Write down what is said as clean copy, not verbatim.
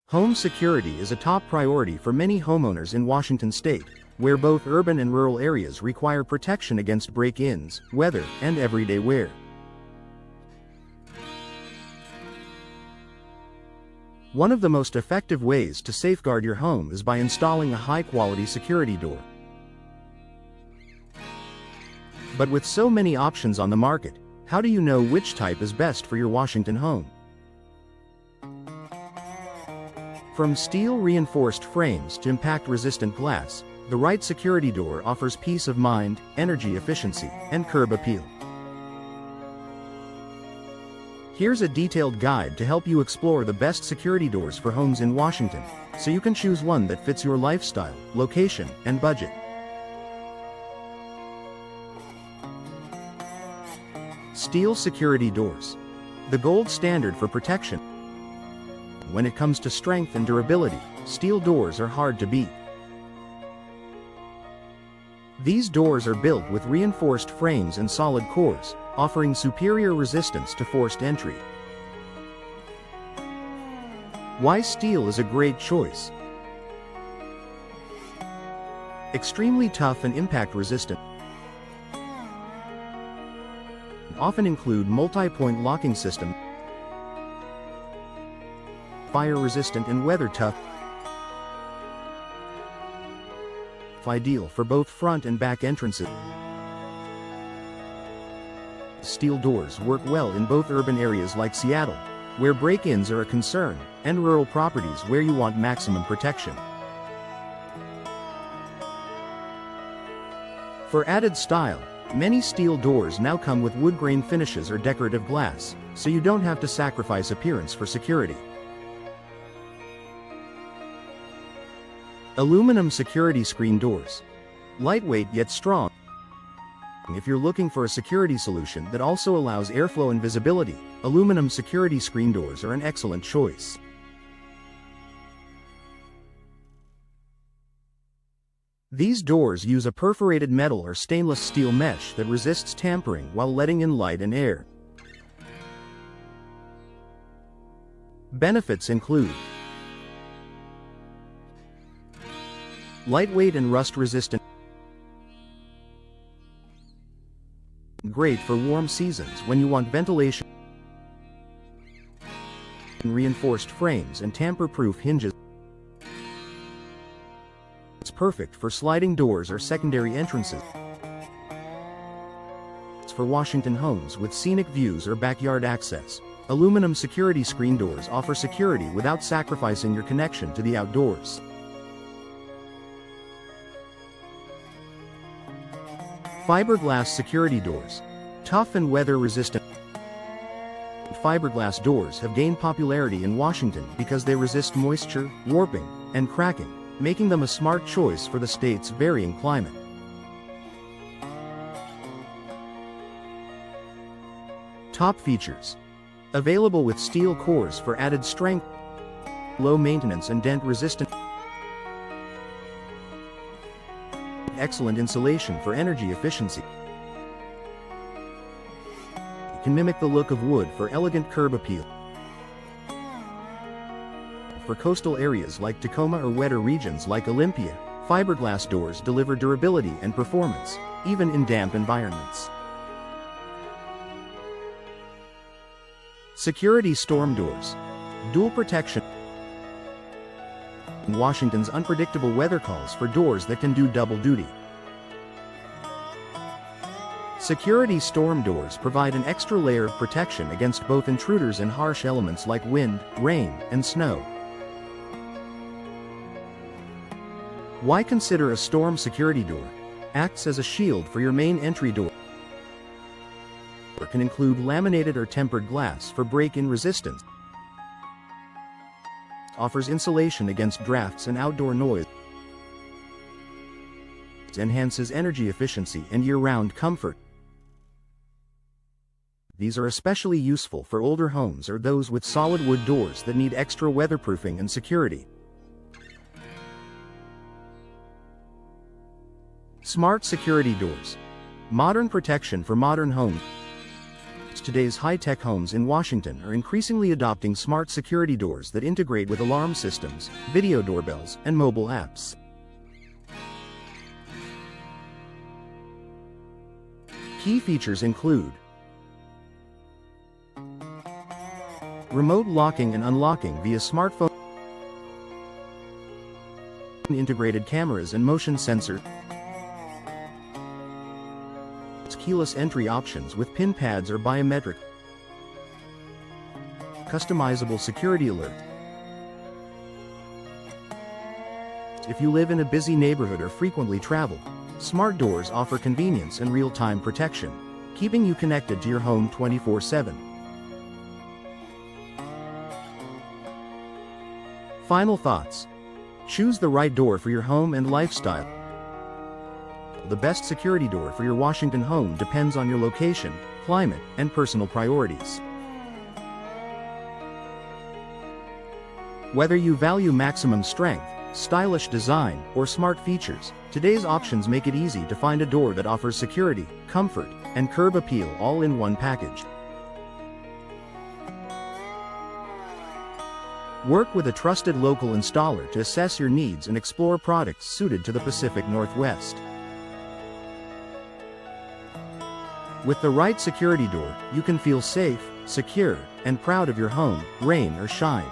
Home security is a top priority for many homeowners in Washington state, where both urban and rural areas require protection against break-ins, weather, and everyday wear. One of the most effective ways to safeguard your home is by installing a high-quality security door. But with so many options on the market, how do you know which type is best for your Washington home? From steel-reinforced frames to impact-resistant glass, the right security door offers peace of mind, energy efficiency, and curb appeal. Here's a detailed guide to help you explore the best security doors for homes in Washington, so you can choose one that fits your lifestyle, location, and budget. Steel security doors. The gold standard for protection. When it comes to strength and durability, steel doors are hard to beat. These doors are built with reinforced frames and solid cores, offering superior resistance to forced entry. Why steel is a great choice? Extremely tough and impact resistant. Often include multi-point locking system, fire resistant and weather tough. Ideal for both front and back entrances. Steel doors work well in both urban areas like Seattle, where break-ins are a concern, and rural properties where you want maximum protection. For added style, many steel doors now come with wood grain finishes or decorative glass, so you don't have to sacrifice appearance for security. Aluminum security screen doors. Lightweight yet strong. If you're looking for a security solution that also allows airflow and visibility, aluminum security screen doors are an excellent choice. These doors use a perforated metal or stainless steel mesh that resists tampering while letting in light and air. Benefits include lightweight and rust-resistant. Great for warm seasons when you want ventilation. Reinforced frames and tamper-proof hinges. It's perfect for sliding doors or secondary entrances. It's for Washington homes with scenic views or backyard access. Aluminum security screen doors offer security without sacrificing your connection to the outdoors. Fiberglass security doors. Tough and weather-resistant. Fiberglass doors have gained popularity in Washington because they resist moisture, warping, and cracking, making them a smart choice for the state's varying climate. Top features. Available with steel cores for added strength, low maintenance and dent-resistant. Excellent insulation for energy efficiency. It can mimic the look of wood for elegant curb appeal. For coastal areas like Tacoma or wetter regions like Olympia, fiberglass doors deliver durability and performance, even in damp environments. Security storm doors. Dual protection. Washington's unpredictable weather calls for doors that can do double duty. Security storm doors provide an extra layer of protection against both intruders and harsh elements like wind, rain, and snow. Why consider a storm security door? Acts as a shield for your main entry door. It can include laminated or tempered glass for break-in resistance. Offers insulation against drafts and outdoor noise. Enhances energy efficiency and year-round comfort. These are especially useful for older homes or those with solid wood doors that need extra weatherproofing and security. Smart security doors. Modern protection for modern homes. Today's high-tech homes in Washington are increasingly adopting smart security doors that integrate with alarm systems, video doorbells, and mobile apps. Key features include remote locking and unlocking via smartphone, integrated cameras and motion sensor, keyless entry options with pin pads or biometric, customizable security alert. If you live in a busy neighborhood or frequently travel, smart doors offer convenience and real-time protection, keeping you connected to your home 24/7. Final thoughts. Choose the right door for your home and lifestyle. The best security door for your Washington home depends on your location, climate, and personal priorities. Whether you value maximum strength, stylish design, or smart features, today's options make it easy to find a door that offers security, comfort, and curb appeal all in one package. Work with a trusted local installer to assess your needs and explore products suited to the Pacific Northwest. With the right security door, you can feel safe, secure, and proud of your home, rain or shine.